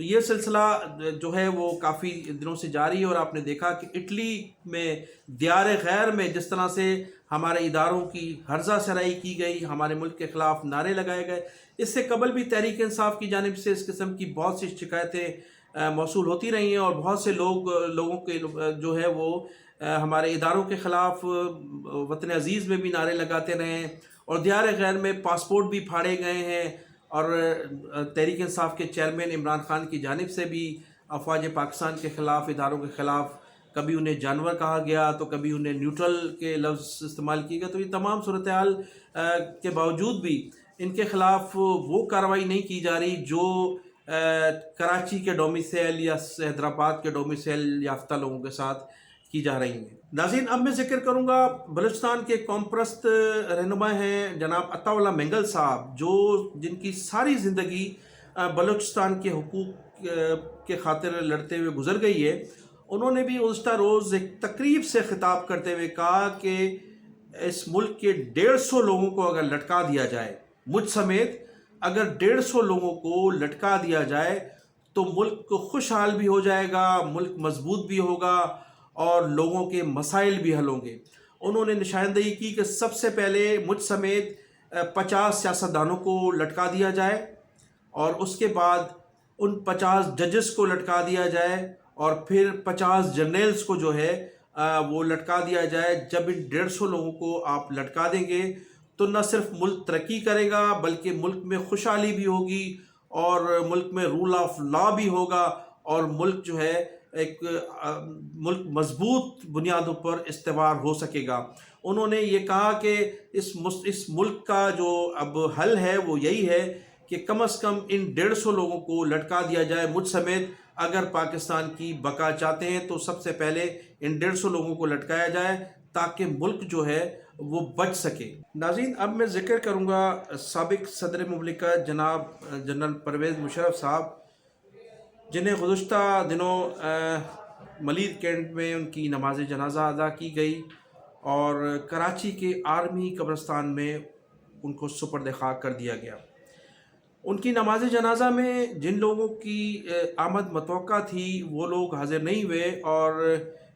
تو یہ سلسلہ جو ہے وہ کافی دنوں سے جاری ہے، اور آپ نے دیکھا کہ اٹلی میں دیار غیر میں جس طرح سے ہمارے اداروں کی ہرزہ سرائی کی گئی، ہمارے ملک کے خلاف نعرے لگائے گئے۔ اس سے قبل بھی تحریک انصاف کی جانب سے اس قسم کی بہت سی شکایتیں موصول ہوتی رہی ہیں، اور بہت سے لوگوں کے جو ہے وہ ہمارے اداروں کے خلاف وطن عزیز میں بھی نعرے لگاتے رہے ہیں، اور دیار غیر میں پاسپورٹ بھی پھاڑے گئے ہیں، اور تحریک انصاف کے چیئرمین عمران خان کی جانب سے بھی افواج پاکستان کے خلاف، اداروں کے خلاف کبھی انہیں جانور کہا گیا تو کبھی انہیں نیوٹرل کے لفظ استعمال کیے گئے۔ تو یہ تمام صورتحال کے باوجود بھی ان کے خلاف وہ کارروائی نہیں کی جا رہی جو کراچی کے ڈومیسائل یا حیدرآباد کے ڈومیسائل یافتہ لوگوں کے ساتھ کی جا رہی ہیں۔ ناظرین، اب میں ذکر کروں گا بلوچستان کے قوم پرست رہنما ہیں جناب عطا اللہ مینگل صاحب، جن کی ساری زندگی بلوچستان کے حقوق کے خاطر لڑتے ہوئے گزر گئی ہے۔ انہوں نے بھی گزشتہ روز ایک تقریب سے خطاب کرتے ہوئے کہا کہ اس ملک کے 150 لوگوں کو اگر لٹکا دیا جائے، مجھ سمیت اگر 150 لوگوں کو لٹکا دیا جائے تو ملک خوشحال بھی ہو جائے گا، ملک مضبوط بھی ہوگا، اور لوگوں کے مسائل بھی حل ہوں گے۔ انہوں نے نشاندہی کی کہ سب سے پہلے مجھ سمیت 50 سیاستدانوں کو لٹکا دیا جائے، اور اس کے بعد ان 50 ججز کو لٹکا دیا جائے، اور پھر 50 جرنیلز کو جو ہے وہ لٹکا دیا جائے۔ جب ان 150 لوگوں کو آپ لٹکا دیں گے تو نہ صرف ملک ترقی کرے گا بلکہ ملک میں خوشحالی بھی ہوگی، اور ملک میں رول آف لا بھی ہوگا، اور ملک جو ہے ایک ملک مضبوط بنیادوں پر استوار ہو سکے گا۔ انہوں نے یہ کہا کہ اس ملک کا جو اب حل ہے وہ یہی ہے کہ کم از کم ان 150 لوگوں کو لٹکا دیا جائے، مجھ سمیت۔ اگر پاکستان کی بقا چاہتے ہیں تو سب سے پہلے ان 150 لوگوں کو لٹکایا جائے تاکہ ملک جو ہے وہ بچ سکے۔ ناظرین، اب میں ذکر کروں گا سابق صدر مملکت جناب جنرل پرویز مشرف صاحب، جنہیں گزشتہ دنوں ملید کینٹ میں ان کی نماز جنازہ ادا کی گئی، اور کراچی کے آرمی قبرستان میں ان کو سپرد خاک کر دیا گیا۔ ان کی نماز جنازہ میں جن لوگوں کی آمد متوقع تھی وہ لوگ حاضر نہیں ہوئے، اور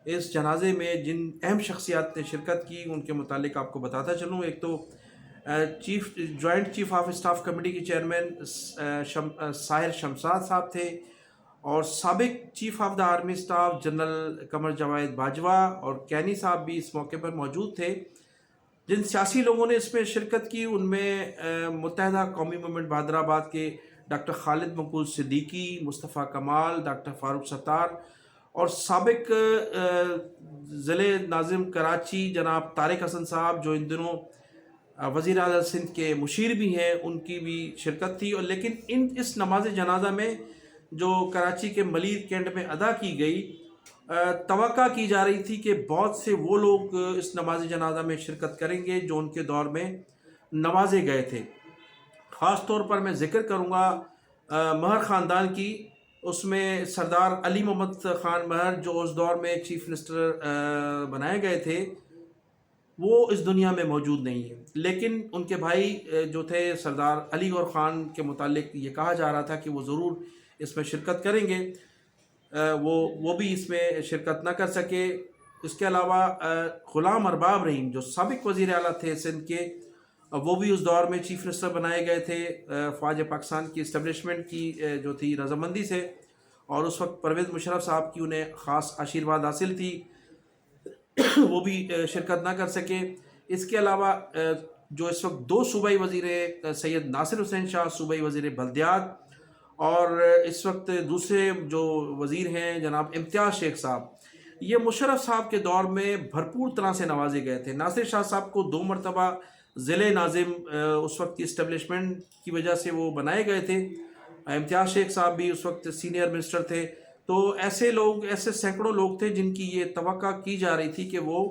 اس جنازے میں جن اہم شخصیات نے شرکت کی ان کے متعلق آپ کو بتاتا چلوں۔ ایک تو joint chief of staff committee کے چیئرمین ساحر شمشاد صاحب تھے، اور سابق chief of the army staff general Qamar Javed Bajwa اور کینی صاحب بھی اس موقع پر موجود تھے۔ جن سیاسی لوگوں نے اس میں شرکت کی ان میں متحدہ قومی موومنٹ بہادر آباد کے ڈاکٹر خالد مقبول صدیقی، مصطفیٰ کمال، ڈاکٹر فاروق ستار، اور سابق ضلع ناظم کراچی جناب طارق حسن صاحب جو ان دنوں وزیر اعلیٰ سندھ کے مشیر بھی ہیں، ان کی بھی شرکت تھی۔ اور لیکن اس نماز جنازہ میں جو کراچی کے ملید کینٹ میں ادا کی گئی، توقع کی جا رہی تھی کہ بہت سے وہ لوگ اس نماز جنازہ میں شرکت کریں گے جو ان کے دور میں نوازے گئے تھے۔ خاص طور پر میں ذکر کروں گا مہر خاندان کی۔ اس میں سردار علی محمد خان مہر جو اس دور میں چیف منسٹر بنائے گئے تھے وہ اس دنیا میں موجود نہیں ہیں، لیکن ان کے بھائی جو تھے سردار علی گور خان کے متعلق یہ کہا جا رہا تھا کہ وہ ضرور اس میں شرکت کریں گے، وہ بھی اس میں شرکت نہ کر سکے۔ اس کے علاوہ غلام ارباب رحیم جو سابق وزیر اعلیٰ تھے سندھ کے، وہ بھی اس دور میں چیف منسٹر بنائے گئے تھے فوج پاکستان کی اسٹیبلشمنٹ کی جو تھی رضامندی سے، اور اس وقت پرویز مشرف صاحب کی انہیں خاص آشیرواد حاصل تھی، وہ بھی شرکت نہ کر سکے۔ اس کے علاوہ جو اس وقت دو صوبائی وزیر ہیں، سید ناصر حسین شاہ صوبائی وزیر بلدیات، اور اس وقت دوسرے جو وزیر ہیں جناب امتیاز شیخ صاحب، یہ مشرف صاحب کے دور میں بھرپور طرح سے نوازے گئے تھے۔ ناصر شاہ صاحب کو 2 مرتبہ ضلع ناظم اس وقت کی اسٹیبلشمنٹ کی وجہ سے وہ بنائے گئے تھے، امتیاز شیخ صاحب بھی اس وقت سینئر منسٹر تھے۔ تو ایسے سینکڑوں لوگ تھے جن کی یہ توقع کی جا رہی تھی کہ وہ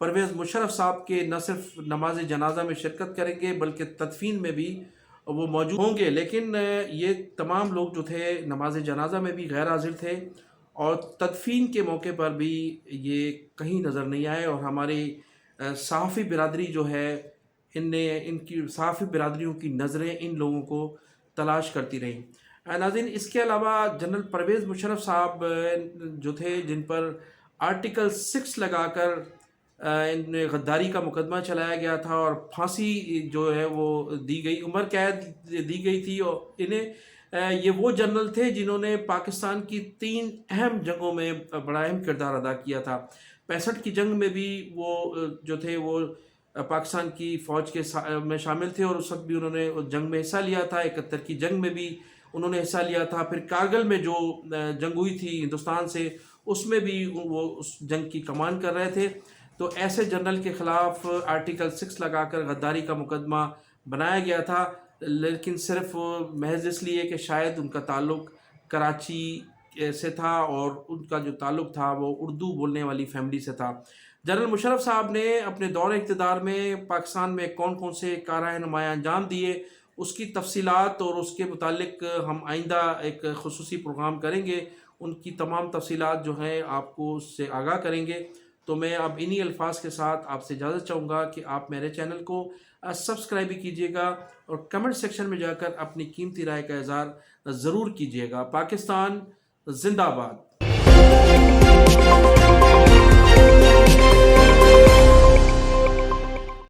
پرویز مشرف صاحب کے نہ صرف نماز جنازہ میں شرکت کریں گے بلکہ تدفین میں بھی وہ موجود ہوں گے، لیکن یہ تمام لوگ جو تھے نماز جنازہ میں بھی غیر حاضر تھے، اور تدفین کے موقع پر بھی یہ کہیں نظر نہیں آئے، اور ہماری صحافی برادری جو ہے ان کی صحافی برادریوں کی نظریں ان لوگوں کو تلاش کرتی رہیں۔ ناظرین اس کے علاوہ جنرل پرویز مشرف صاحب جو تھے، جن پر آرٹیکل 6 لگا کر ان غداری کا مقدمہ چلایا گیا تھا اور پھانسی جو ہے وہ دی گئی، عمر قید دی گئی تھی، اور انہیں یہ وہ جنرل تھے جنہوں نے پاکستان کی 3 اہم جنگوں میں بڑا اہم کردار ادا کیا تھا۔ 65 کی جنگ میں بھی وہ جو تھے وہ پاکستان کی فوج کے میں شامل تھے، اور اس وقت بھی انہوں نے جنگ میں حصہ لیا تھا۔ 71 کی جنگ میں بھی انہوں نے حصہ لیا تھا۔ پھر کارگل میں جو جنگ ہوئی تھی ہندوستان سے، اس میں بھی وہ اس جنگ کی کمان کر رہے تھے۔ تو ایسے جنرل کے خلاف آرٹیکل 6 لگا کر غداری کا مقدمہ بنایا گیا تھا، لیکن صرف محض اس لیے کہ شاید ان کا تعلق کراچی سے تھا اور ان کا جو تعلق تھا وہ اردو بولنے والی فیملی سے تھا۔ جنرل مشرف صاحب نے اپنے دور اقتدار میں پاکستان میں کون کون سے کارۂ نمایاں انجام دیے، اس کی تفصیلات اور اس کے متعلق ہم آئندہ ایک خصوصی پروگرام کریں گے، ان کی تمام تفصیلات جو ہیں آپ کو اس سے آگاہ کریں گے۔ تو میں اب انہی الفاظ کے ساتھ آپ سے اجازت چاہوں گا کہ آپ میرے چینل کو سبسکرائب بھی کیجیے گا اور کمنٹ سیکشن میں جا کر اپنی قیمتی رائے کا اظہار ضرور کیجیے گا۔ پاکستان زندہ باد۔